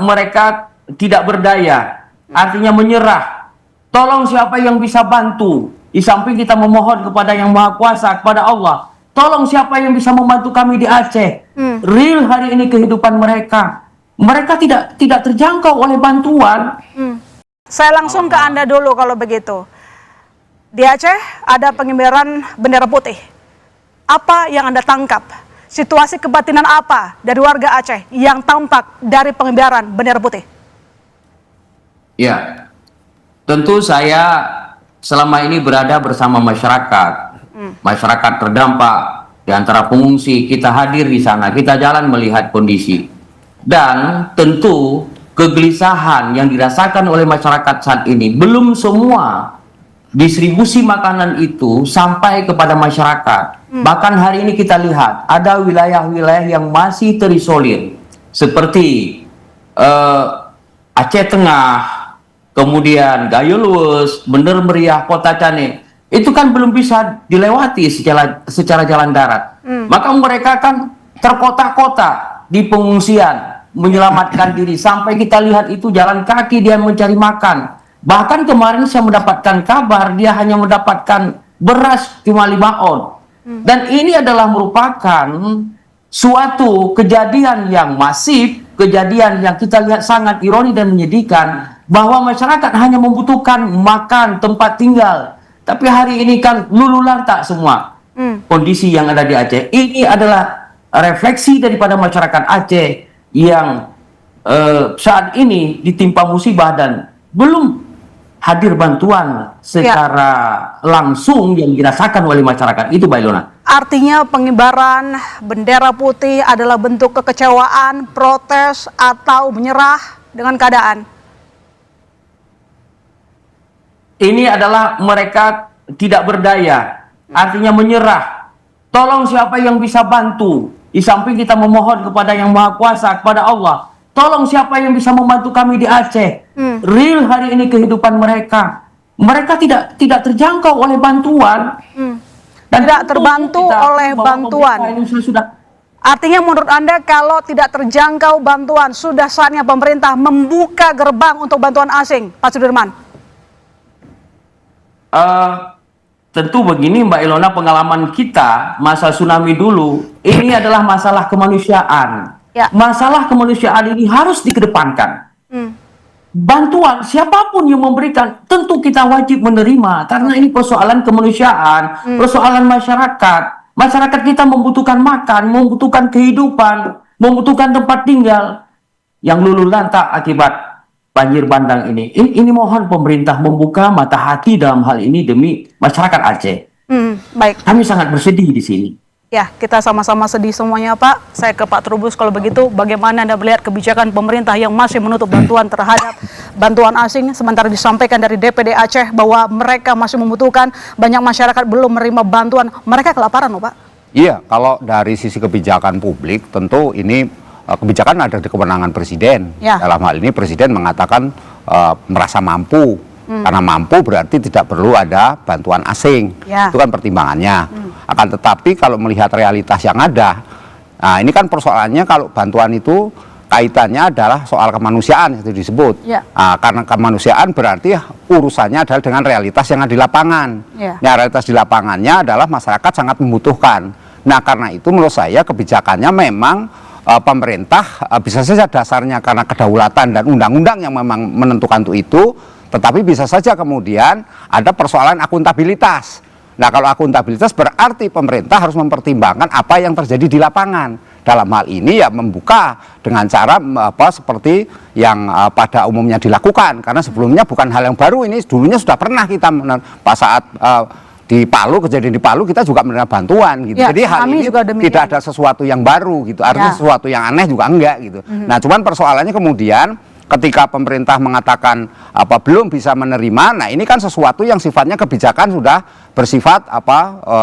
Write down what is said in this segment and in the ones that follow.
mereka tidak berdaya, artinya menyerah. Tolong siapa yang bisa bantu? Di samping kita memohon kepada Yang Maha Kuasa, kepada Allah, tolong siapa yang bisa membantu kami di Aceh. Real hari ini kehidupan mereka tidak terjangkau oleh bantuan. Saya langsung ke Anda dulu kalau begitu. Di Aceh ada pengibaran bendera putih. Apa yang Anda tangkap? Situasi kebatinan apa dari warga Aceh yang tampak dari pengibaran bendera putih? Ya, tentu saya selama ini berada bersama masyarakat. Masyarakat terdampak, di antara pengungsi, kita hadir di sana, kita jalan melihat kondisi. Dan tentu kegelisahan yang dirasakan oleh masyarakat saat ini, belum semua distribusi makanan itu sampai kepada masyarakat. Bahkan hari ini kita lihat ada wilayah-wilayah yang masih terisolir seperti Aceh Tengah, kemudian Gayo Luwes, Bener Meriah, Kota Cane. Itu kan belum bisa dilewati secara jalan darat. Maka mereka kan terkotak-kotak di pengungsian menyelamatkan diri, sampai kita lihat itu jalan kaki dia mencari makan. Bahkan kemarin saya mendapatkan kabar dia hanya mendapatkan beras cuma 5 on. Dan ini adalah merupakan suatu kejadian yang masif, kejadian yang kita lihat sangat ironi dan menyedihkan, bahwa masyarakat hanya membutuhkan makan, tempat tinggal. Tapi hari ini kan lulu lantak semua kondisi yang ada di Aceh. Ini adalah refleksi daripada masyarakat Aceh yang saat ini ditimpa musibah dan belum hadir bantuan secara langsung yang dirasakan oleh masyarakat. Itu, Mbak Ilona. Artinya pengibaran bendera putih adalah bentuk kekecewaan, protes, atau menyerah dengan keadaan? Ini adalah mereka tidak berdaya, artinya menyerah. Tolong siapa yang bisa bantu? Di samping kita memohon kepada Yang Maha Kuasa, kepada Allah, tolong siapa yang bisa membantu kami di Aceh. Real hari ini kehidupan mereka tidak terjangkau oleh bantuan. Dan tidak terbantu oleh bantuan. Artinya menurut Anda kalau tidak terjangkau bantuan, sudah saatnya pemerintah membuka gerbang untuk bantuan asing, Pak Sudirman? Tentu begini, Mbak Ilona, pengalaman kita masa tsunami dulu, ini adalah masalah kemanusiaan. Masalah kemanusiaan ini harus dikedepankan. Bantuan siapapun yang memberikan tentu kita wajib menerima, karena ini persoalan kemanusiaan, persoalan masyarakat. Masyarakat kita membutuhkan makan, membutuhkan kehidupan, membutuhkan tempat tinggal yang luluh lantak akibat banjir bandang ini. Ini mohon pemerintah membuka mata hati dalam hal ini demi masyarakat Aceh. Baik. Kami sangat bersedih di sini. Ya, kita sama-sama sedih semuanya, Pak. Saya ke Pak Trubus kalau begitu. Bagaimana Anda melihat kebijakan pemerintah yang masih menutup bantuan terhadap bantuan asing, sementara disampaikan dari DPD Aceh bahwa mereka masih membutuhkan, banyak masyarakat belum menerima bantuan. Mereka kelaparan loh, Pak. Iya, kalau dari sisi kebijakan publik, tentu ini kebijakan ada di kewenangan Presiden. Dalam hal ini Presiden mengatakan merasa mampu. Karena mampu berarti tidak perlu ada bantuan asing. Itu kan pertimbangannya. Akan tetapi kalau melihat realitas yang ada, nah ini kan persoalannya kalau bantuan itu kaitannya adalah soal kemanusiaan itu disebut. Karena kemanusiaan berarti urusannya adalah dengan realitas yang ada di lapangan. Nah, realitas di lapangannya adalah masyarakat sangat membutuhkan. Nah, karena itu menurut saya kebijakannya memang pemerintah bisa saja dasarnya karena kedaulatan dan undang-undang yang memang menentukan untuk itu, tetapi bisa saja kemudian ada persoalan akuntabilitas. Nah, kalau akuntabilitas berarti pemerintah harus mempertimbangkan apa yang terjadi di lapangan. Dalam hal ini ya membuka dengan cara seperti yang pada umumnya dilakukan. Karena sebelumnya bukan hal yang baru, ini dulunya sudah pernah kita saat di Palu, kejadian di Palu kita juga menerima bantuan gitu. Jadi hal ini tidak ada sesuatu yang baru gitu. Artinya sesuatu yang aneh juga enggak gitu. Nah, cuman persoalannya kemudian ketika pemerintah mengatakan belum bisa menerima, nah ini kan sesuatu yang sifatnya kebijakan sudah bersifat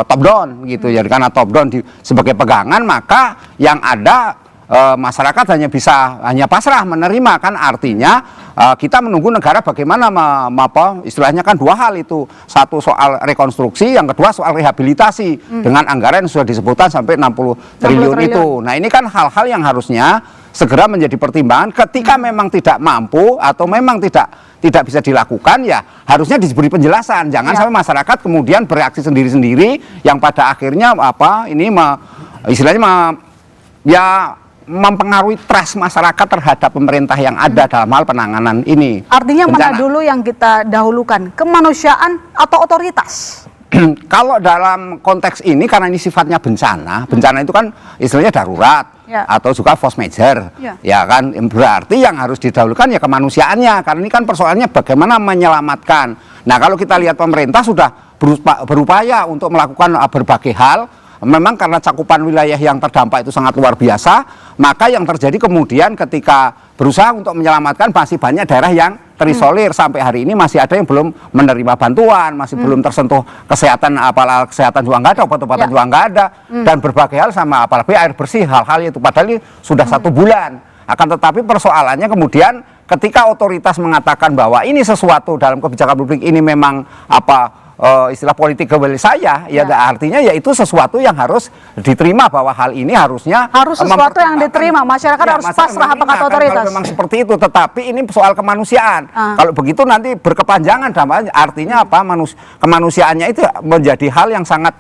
top down gitu. Jadi karena top down sebagai pegangan, maka yang ada masyarakat hanya pasrah menerima, kan artinya kita menunggu negara bagaimana istilahnya kan dua hal itu, satu soal rekonstruksi, yang kedua soal rehabilitasi dengan anggaran yang sudah disebutkan sampai 60 triliun itu. Nah, ini kan hal-hal yang harusnya segera menjadi pertimbangan ketika memang tidak mampu atau memang tidak bisa dilakukan, ya harusnya diberi penjelasan. Jangan sampai masyarakat kemudian bereaksi sendiri-sendiri yang pada akhirnya istilahnya mempengaruhi trust masyarakat terhadap pemerintah yang ada dalam hal penanganan ini. Artinya bencana. mana dulu yang kita dahulukan, kemanusiaan atau otoritas? Kalau dalam konteks ini, karena ini sifatnya bencana itu kan istilahnya darurat atau juga force major, ya kan, berarti yang harus didahulukan ya kemanusiaannya, karena ini kan persoalannya bagaimana menyelamatkan. Nah, kalau kita lihat pemerintah sudah berupaya untuk melakukan berbagai hal. Memang karena cakupan wilayah yang terdampak itu sangat luar biasa, maka yang terjadi kemudian ketika berusaha untuk menyelamatkan, masih banyak daerah yang terisolir. Sampai hari ini masih ada yang belum menerima bantuan, masih belum tersentuh kesehatan, apalagi kesehatan juga nggak ada, obat-obatan juga nggak ada, dan berbagai hal sama apalagi air bersih, hal-hal itu padahal ini sudah 1 bulan. Akan tetapi persoalannya kemudian ketika otoritas mengatakan bahwa ini sesuatu dalam kebijakan publik ini memang istilah politik kebeli saya, ya artinya ya itu sesuatu yang harus diterima, bahwa hal ini harus sesuatu yang diterima, masyarakat harus pasrah apa kata otoritas. Kalau memang seperti itu, tetapi ini soal kemanusiaan. Kalau begitu nanti berkepanjangan, artinya kemanusiaannya itu menjadi hal yang sangat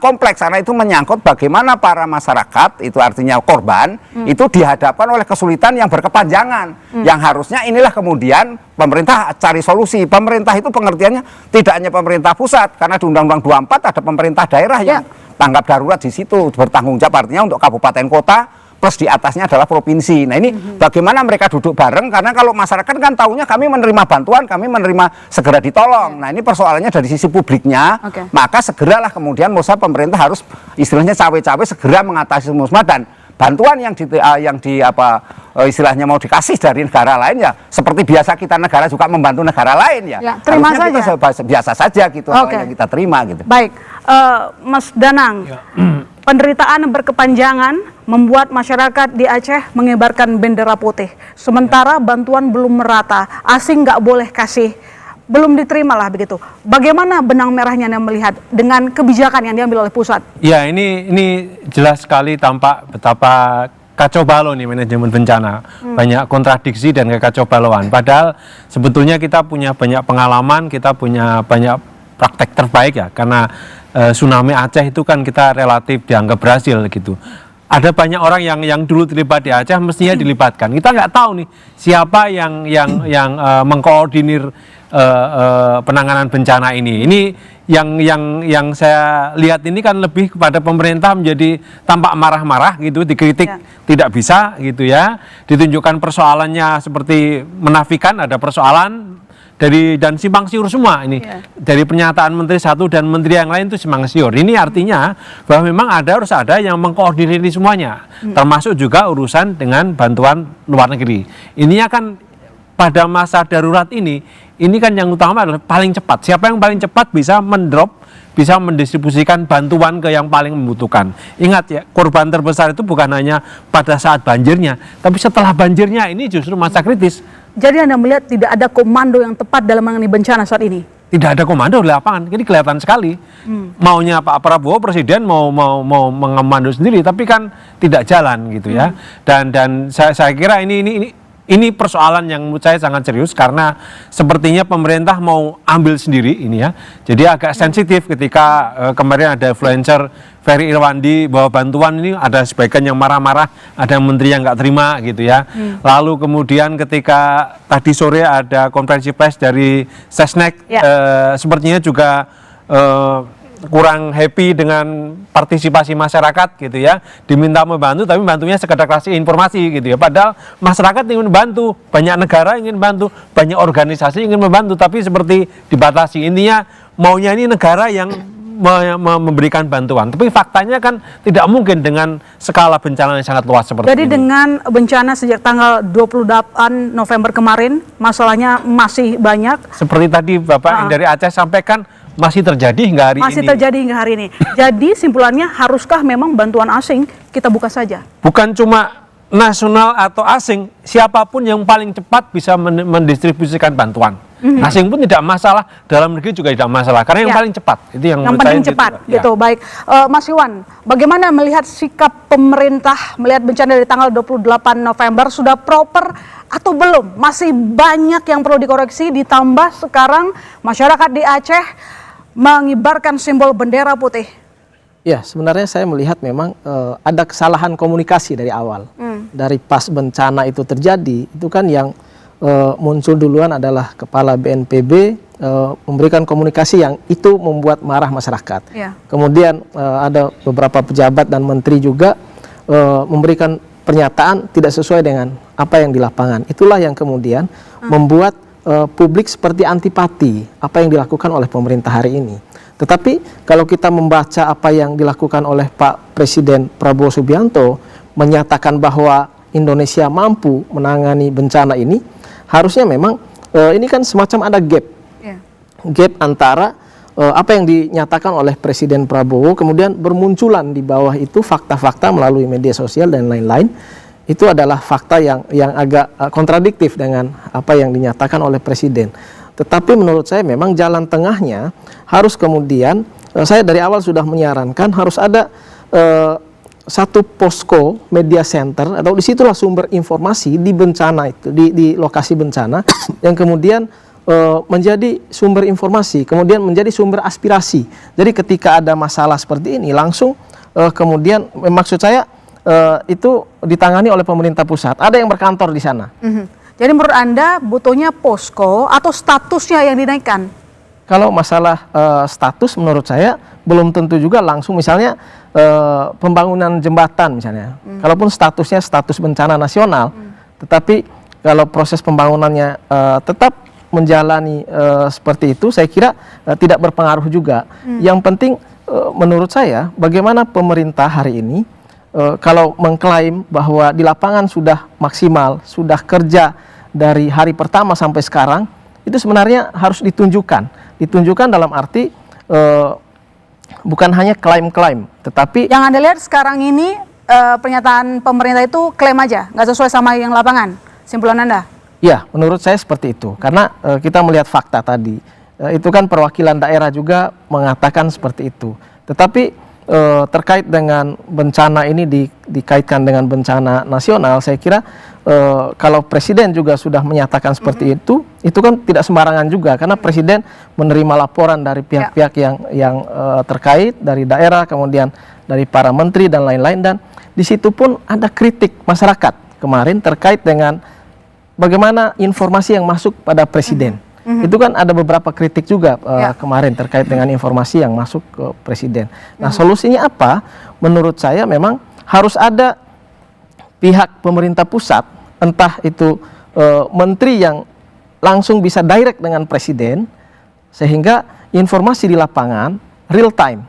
kompleks, karena itu menyangkut bagaimana para masyarakat, itu artinya korban, itu dihadapkan oleh kesulitan yang berkepanjangan, yang harusnya inilah kemudian pemerintah cari solusi. Pemerintah itu pengertiannya tidak hanya pemerintah pusat, karena di Undang-Undang 24 ada pemerintah daerah yang tanggap darurat di situ, bertanggung jawab artinya untuk kabupaten kota, plus di atasnya adalah provinsi. Nah, ini bagaimana mereka duduk bareng, karena kalau masyarakat kan tahunya kami menerima bantuan, kami menerima segera ditolong. Nah, ini persoalannya dari sisi publiknya, maka segeralah kemudian pemerintah harus istilahnya cawe-cawe segera mengatasi semua, dan bantuan yang istilahnya mau dikasih dari negara lain, ya seperti biasa kita negara juga membantu negara lain, terima harusnya saja. kita biasa saja gitu, yang kita terima gitu. Baik, Mas Danang, penderitaan berkepanjangan membuat masyarakat di Aceh mengibarkan bendera putih, sementara bantuan belum merata, asing nggak boleh kasih, belum diterima lah begitu. Bagaimana benang merahnya Anda melihat dengan kebijakan yang diambil oleh pusat? Ya, ini jelas sekali tampak betapa kacau balau nih manajemen bencana. Banyak kontradiksi dan kekacaubalauan. Padahal sebetulnya kita punya banyak pengalaman, kita punya banyak praktek terbaik ya, karena tsunami Aceh itu kan kita relatif dianggap berhasil gitu. Ada banyak orang yang dulu terlibat di Aceh mestinya dilibatkan. Kita nggak tahu nih siapa yang mengkoordinir penanganan bencana ini. Ini yang saya lihat ini kan lebih kepada pemerintah menjadi tampak marah-marah gitu, dikritik tidak bisa gitu ya, ditunjukkan persoalannya seperti menafikan ada persoalan dan simpang siur semua ini. Dari pernyataan menteri satu dan menteri yang lain itu simpang siur. Ini artinya bahwa memang harus ada yang mengkoordinir semuanya, termasuk juga urusan dengan bantuan luar negeri. Ini akan pada masa darurat ini kan yang utama adalah paling cepat. Siapa yang paling cepat bisa bisa mendistribusikan bantuan ke yang paling membutuhkan. Ingat ya, korban terbesar itu bukan hanya pada saat banjirnya, tapi setelah banjirnya ini justru masa kritis. Jadi Anda melihat tidak ada komando yang tepat dalam menangani bencana saat ini? Tidak ada komando di lapangan, ini kelihatan sekali. Maunya Pak Prabowo Presiden mau mengemando sendiri, tapi kan tidak jalan gitu ya. Dan saya kira ini persoalan yang menurut saya sangat serius, karena sepertinya pemerintah mau ambil sendiri ini ya. Jadi agak sensitif ketika kemarin ada influencer Ferry Irwandi bahwa bantuan ini ada sebagian yang marah-marah, ada menteri yang nggak terima gitu ya. Lalu kemudian ketika tadi sore ada konferensi pers dari Sesnek, sepertinya juga kurang happy dengan partisipasi masyarakat gitu ya, diminta membantu tapi bantunya sekedar kasih informasi gitu ya, padahal masyarakat ingin membantu, banyak negara ingin membantu, banyak organisasi ingin membantu, tapi seperti dibatasi. Intinya maunya ini negara yang memberikan bantuan, tapi faktanya kan tidak mungkin dengan skala bencana yang sangat luas seperti ini. Jadi dengan bencana sejak tanggal 28 November kemarin, masalahnya masih banyak. Seperti tadi Bapak yang dari Aceh sampaikan, masih terjadi hingga hari ini. Masih terjadi hingga hari ini. Jadi simpulannya, haruskah memang bantuan asing kita buka saja? Bukan cuma nasional atau asing, siapapun yang paling cepat bisa mendistribusikan bantuan. Asing pun tidak masalah, dalam negeri juga tidak masalah, karena yang paling cepat itu yang paling cepat gitu. Baik, Mas Iwan, bagaimana melihat sikap pemerintah melihat bencana dari tanggal 28 November, sudah proper atau belum? Masih banyak yang perlu dikoreksi, ditambah sekarang masyarakat di Aceh mengibarkan simbol bendera putih. Ya, sebenarnya saya melihat memang ada kesalahan komunikasi dari awal. Dari pas bencana itu terjadi, itu kan yang muncul duluan adalah Kepala BNPB memberikan komunikasi yang itu membuat marah masyarakat. Kemudian ada beberapa pejabat dan menteri juga memberikan pernyataan tidak sesuai dengan apa yang di lapangan. Itulah yang kemudian membuat publik seperti antipati apa yang dilakukan oleh pemerintah hari ini. Tetapi kalau kita membaca apa yang dilakukan oleh Pak Presiden Prabowo Subianto, menyatakan bahwa Indonesia mampu menangani bencana ini, harusnya memang ini kan semacam ada gap. Gap antara apa yang dinyatakan oleh Presiden Prabowo, kemudian bermunculan di bawah itu fakta-fakta melalui media sosial dan lain-lain. Itu adalah fakta yang agak kontradiktif dengan apa yang dinyatakan oleh Presiden. Tetapi menurut saya memang jalan tengahnya harus kemudian, saya dari awal sudah menyarankan harus ada satu posko media center, atau disitulah sumber informasi di bencana itu, di lokasi bencana, yang kemudian menjadi sumber informasi, kemudian menjadi sumber aspirasi. Jadi ketika ada masalah seperti ini, langsung kemudian, maksud saya itu ditangani oleh pemerintah pusat, ada yang berkantor di sana. Jadi menurut Anda butuhnya posko atau statusnya yang dinaikkan? Kalau masalah status menurut saya belum tentu juga langsung, misalnya pembangunan jembatan misalnya. Kalaupun statusnya status bencana nasional, tetapi kalau proses pembangunannya tetap menjalani seperti itu, saya kira tidak berpengaruh juga. Yang penting menurut saya bagaimana pemerintah hari ini kalau mengklaim bahwa di lapangan sudah maksimal, sudah kerja dari hari pertama sampai sekarang, itu sebenarnya harus ditunjukkan. Ditunjukkan dalam arti bukan hanya klaim-klaim, tetapi... Yang Anda lihat sekarang ini pernyataan pemerintah itu klaim aja, nggak sesuai sama yang lapangan, simpulan Anda? Ya, menurut saya seperti itu. Karena kita melihat fakta tadi, itu kan perwakilan daerah juga mengatakan seperti itu. Tetapi terkait dengan bencana ini dikaitkan dengan bencana nasional, saya kira kalau Presiden juga sudah menyatakan seperti itu kan tidak sembarangan juga, karena Presiden menerima laporan dari pihak-pihak yang terkait, dari daerah, kemudian dari para menteri dan lain-lain, dan di situ pun ada kritik masyarakat kemarin terkait dengan bagaimana informasi yang masuk pada Presiden. Itu kan ada beberapa kritik juga kemarin terkait dengan informasi yang masuk ke Presiden. Nah, solusinya apa? Menurut saya memang harus ada pihak pemerintah pusat, entah itu menteri yang langsung bisa direct dengan Presiden, sehingga informasi di lapangan real time.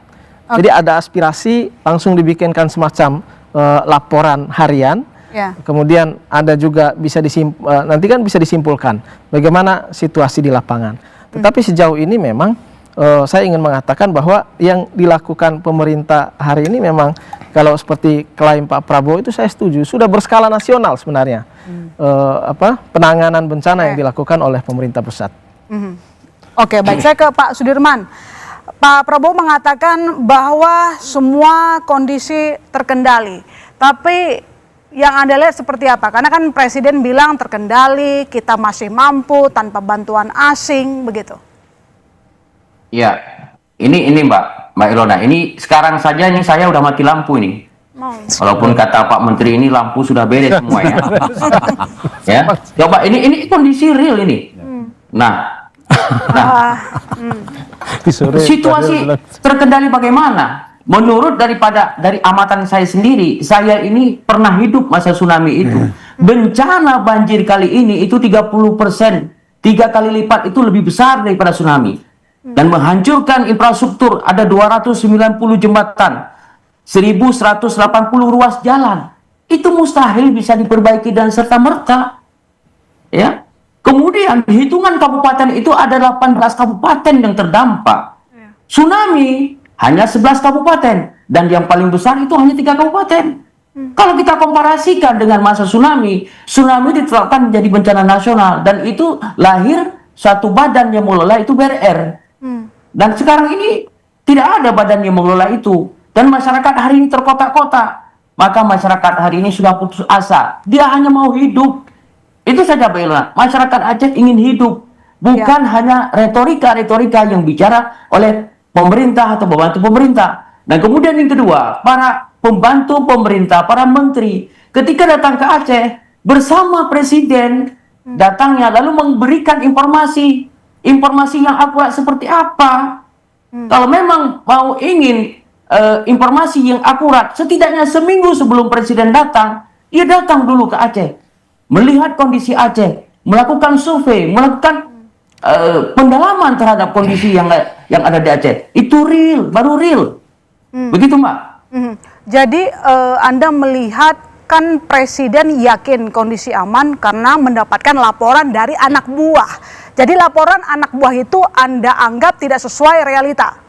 Jadi ada aspirasi, langsung dibikinkan semacam laporan harian. Kemudian ada juga bisa nanti kan bisa disimpulkan bagaimana situasi di lapangan. Tetapi sejauh ini memang saya ingin mengatakan bahwa yang dilakukan pemerintah hari ini memang kalau seperti klaim Pak Prabowo itu saya setuju, sudah berskala nasional sebenarnya penanganan bencana yang dilakukan oleh pemerintah pusat. Oke, baik, saya ke Pak Sudirman. Pak Prabowo mengatakan bahwa semua kondisi terkendali, tapi yang Anda lihat seperti apa? Karena kan Presiden bilang terkendali, kita masih mampu tanpa bantuan asing, begitu. Ya, ini Mbak Ilona, ini sekarang saja ini saya udah mati lampu ini. Walaupun kata Pak Menteri ini lampu sudah beres semua ya. Ya, coba ini kondisi real ini. Nah, situasi terkendali bagaimana? Menurut dari amatan saya sendiri, saya ini pernah hidup masa tsunami itu. Bencana banjir kali ini itu 30%, 3 kali lipat itu lebih besar daripada tsunami. Dan menghancurkan infrastruktur, ada 290 jembatan, 1180 ruas jalan. Itu mustahil bisa diperbaiki dan serta-merta. Ya. Kemudian hitungan kabupaten itu ada 18 kabupaten yang terdampak. Tsunami hanya 11 kabupaten, dan yang paling besar itu hanya 3 kabupaten. Kalau kita komparasikan dengan masa tsunami ditetapkan menjadi bencana nasional, dan itu lahir suatu badan yang mengelola itu BRR. Dan sekarang ini tidak ada badan yang mengelola itu. Dan masyarakat hari ini terkotak-kotak. Maka masyarakat hari ini sudah putus asa. Dia hanya mau hidup. Itu saja Mbak Ilona. Masyarakat Aceh ingin hidup. Bukan hanya retorika-retorika yang bicara oleh pemerintah atau pembantu pemerintah. Dan kemudian yang kedua, para pembantu pemerintah, para menteri, ketika datang ke Aceh, bersama presiden, datangnya lalu memberikan informasi yang akurat seperti apa. Kalau memang mau ingin informasi yang akurat, setidaknya seminggu sebelum presiden datang, ia datang dulu ke Aceh, melihat kondisi Aceh, melakukan survei, melakukan pendalaman terhadap kondisi yang ada di Aceh. Itu real, baru real. Begitu Mbak. Jadi Anda melihat kan presiden yakin kondisi aman karena mendapatkan laporan dari anak buah. Jadi laporan anak buah itu Anda anggap tidak sesuai realita.